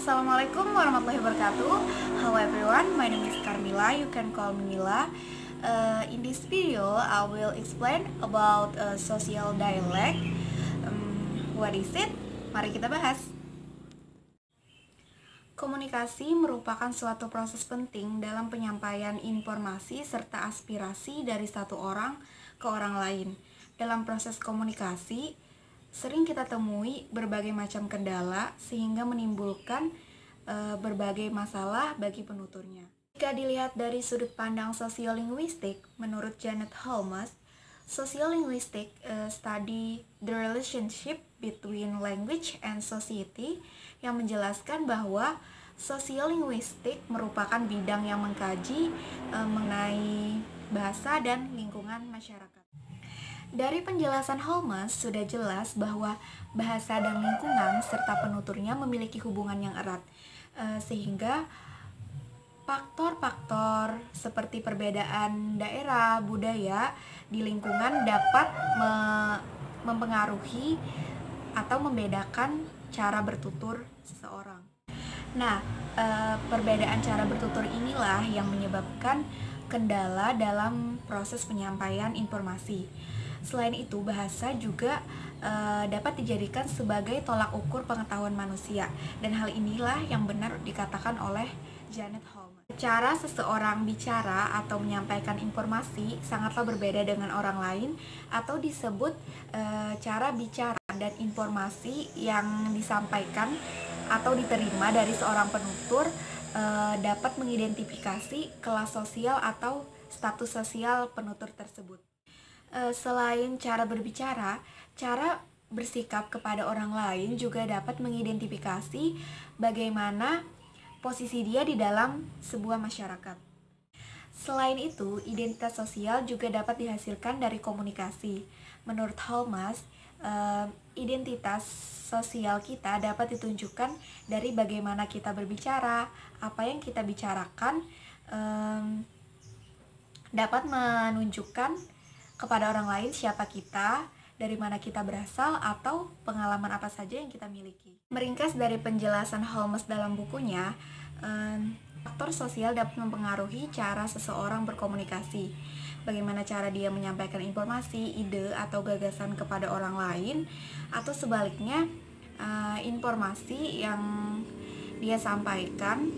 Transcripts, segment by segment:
Assalamualaikum warahmatullahi wabarakatuh. Hello everyone, my name is Carmila. You can call me Mila. In this video, I will explain about social dialect. What is it? Mari kita bahas. Komunikasi merupakan suatu proses penting dalam penyampaian informasi serta aspirasi dari satu orang ke orang lain. Dalam proses komunikasi, sering kita temui berbagai macam kendala sehingga menimbulkan berbagai masalah bagi penuturnya. Jika dilihat dari sudut pandang sosiolinguistik, menurut Janet Holmes, sociolinguistic study the relationship between language and society, yang menjelaskan bahwa sosiolinguistik merupakan bidang yang mengkaji mengenai bahasa dan lingkungan masyarakat. Dari penjelasan Holmes sudah jelas bahwa bahasa dan lingkungan serta penuturnya memiliki hubungan yang erat, sehingga faktor-faktor seperti perbedaan daerah, budaya di lingkungan dapat mempengaruhi atau membedakan cara bertutur seseorang. Nah, perbedaan cara bertutur inilah yang menyebabkan kendala dalam proses penyampaian informasi. Selain itu, bahasa juga dapat dijadikan sebagai tolak ukur pengetahuan manusia, dan hal inilah yang benar dikatakan oleh Janet Holmes. Cara seseorang bicara atau menyampaikan informasi sangatlah berbeda dengan orang lain, atau disebut cara bicara dan informasi yang disampaikan atau diterima dari seorang penutur dapat mengidentifikasi kelas sosial atau status sosial penutur tersebut. Selain cara berbicara, cara bersikap kepada orang lain juga dapat mengidentifikasi bagaimana posisi dia di dalam sebuah masyarakat. Selain itu, identitas sosial juga dapat dihasilkan dari komunikasi. Menurut Holmes, identitas sosial kita dapat ditunjukkan dari bagaimana kita berbicara, apa yang kita bicarakan dapat menunjukkan kepada orang lain siapa kita, dari mana kita berasal, atau pengalaman apa saja yang kita miliki. Meringkas dari penjelasan Holmes dalam bukunya, faktor sosial dapat mempengaruhi cara seseorang berkomunikasi. Bagaimana cara dia menyampaikan informasi, ide, atau gagasan kepada orang lain, atau sebaliknya informasi yang dia sampaikan.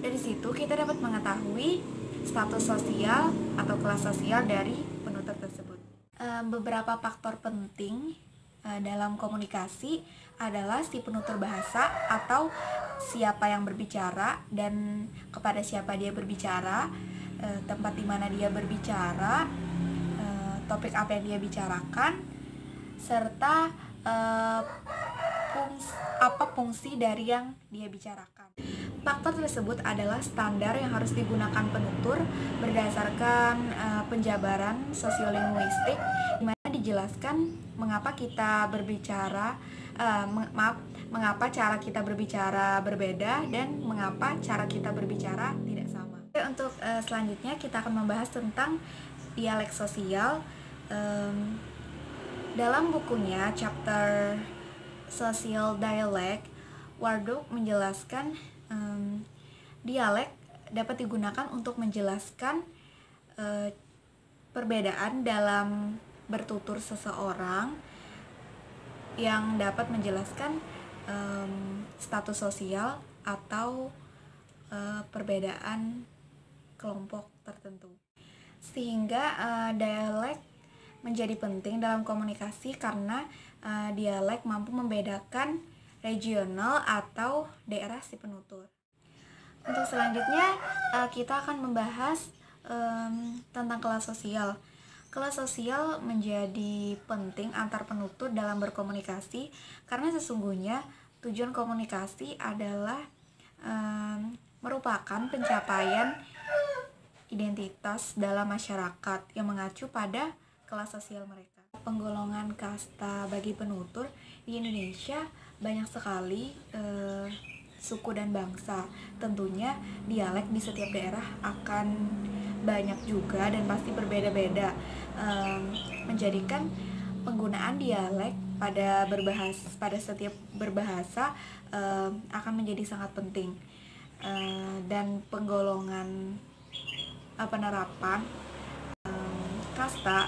Dari situ kita dapat mengetahui status sosial atau kelas sosial dari penutur tersebut. Beberapa faktor penting dalam komunikasi adalah si penutur bahasa atau siapa yang berbicara dan kepada siapa dia berbicara, tempat di mana dia berbicara, topik apa yang dia bicarakan, serta apa fungsi dari yang dia bicarakan. Faktor tersebut adalah standar yang harus digunakan penutur berdasarkan penjabaran sosiolinguistik, di mana dijelaskan mengapa kita berbicara, mengapa cara kita berbicara berbeda dan mengapa cara kita berbicara tidak sama. Untuk selanjutnya kita akan membahas tentang dialek sosial. Dalam bukunya chapter Social Dialect, Wardog menjelaskan dialek dapat digunakan untuk menjelaskan perbedaan dalam bertutur seseorang, yang dapat menjelaskan status sosial atau perbedaan kelompok tertentu. Sehingga dialek menjadi penting dalam komunikasi karena dialek mampu membedakan regional atau daerah si penutur. Untuk selanjutnya kita akan membahas tentang kelas sosial. Kelas sosial menjadi penting antar penutur dalam berkomunikasi karena sesungguhnya tujuan komunikasi adalah merupakan pencapaian identitas dalam masyarakat yang mengacu pada kelas sosial mereka. Penggolongan kasta bagi penutur di Indonesia banyak sekali suku dan bangsa. Tentunya dialek di setiap daerah akan banyak juga dan pasti berbeda-beda, menjadikan penggunaan dialek pada setiap berbahasa akan menjadi sangat penting. Dan penggolongan penerapan kasta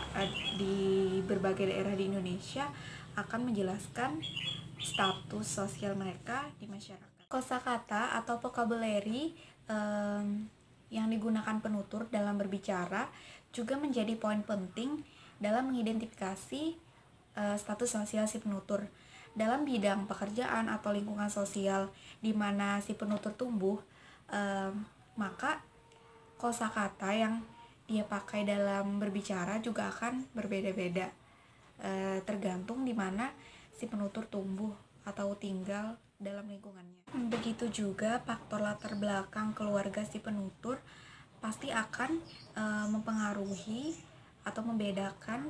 di berbagai daerah di Indonesia akan menjelaskan status sosial mereka di masyarakat. Kosakata atau vocabulary yang digunakan penutur dalam berbicara juga menjadi poin penting dalam mengidentifikasi status sosial si penutur. Dalam bidang pekerjaan atau lingkungan sosial di mana si penutur tumbuh, maka kosakata yang dia pakai dalam berbicara juga akan berbeda-beda, tergantung di mana si penutur tumbuh atau tinggal dalam lingkungannya. Begitu juga faktor latar belakang keluarga si penutur pasti akan mempengaruhi atau membedakan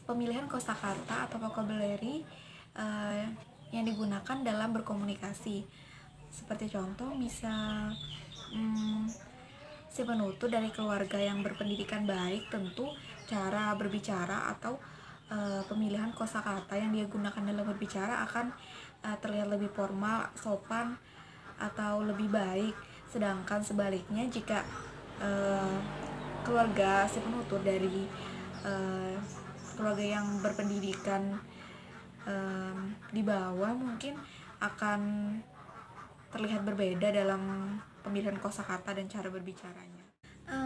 pemilihan kosakata atau vocabulary yang digunakan dalam berkomunikasi. Seperti contoh, misal si penutur dari keluarga yang berpendidikan baik, tentu cara berbicara atau pemilihan kosakata yang dia gunakan dalam berbicara akan terlihat lebih formal, sopan, atau lebih baik. Sedangkan sebaliknya, jika keluarga si penutur dari keluarga yang berpendidikan di bawah, mungkin akan terlihat berbeda dalam pemilihan kosakata dan cara berbicaranya.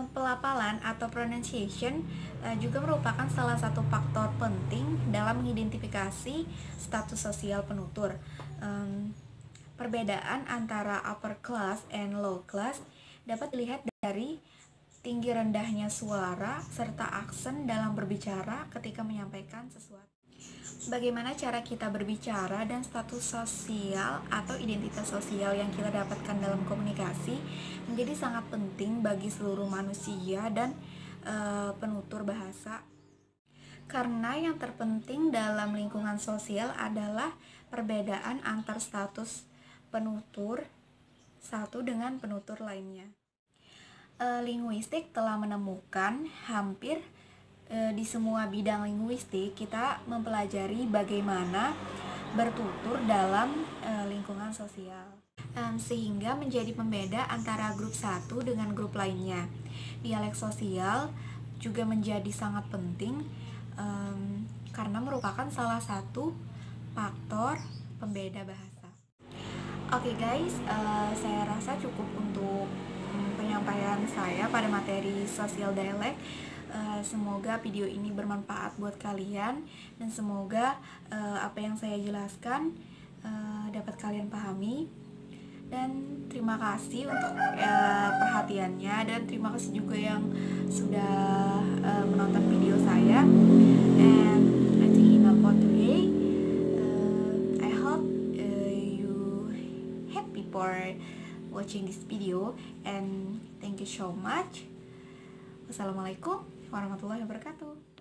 Pelafalan atau pronunciation juga merupakan salah satu faktor penting dalam mengidentifikasi status sosial penutur. Perbedaan antara upper class and low class dapat dilihat dari tinggi rendahnya suara serta aksen dalam berbicara ketika menyampaikan sesuatu. Bagaimana cara kita berbicara dan status sosial atau identitas sosial yang kita dapatkan dalam komunikasi menjadi sangat penting bagi seluruh manusia dan penutur bahasa. Karena yang terpenting dalam lingkungan sosial adalah perbedaan antar status penutur satu dengan penutur lainnya. Linguistik telah menemukan hampir di semua bidang linguistik kita mempelajari bagaimana bertutur dalam lingkungan sosial, sehingga menjadi pembeda antara grup satu dengan grup lainnya. Dialek sosial juga menjadi sangat penting karena merupakan salah satu faktor pembeda bahasa. Oke guys, saya rasa cukup untuk penyampaian saya pada materi sosial dialek. Semoga video ini bermanfaat buat kalian dan semoga apa yang saya jelaskan dapat kalian pahami. Dan terima kasih untuk perhatiannya, dan terima kasih juga yang sudah menonton video saya. And I think enough for today. I hope you happy for watching this video, and thank you so much. Wassalamualaikum warahmatullahi wabarakatuh.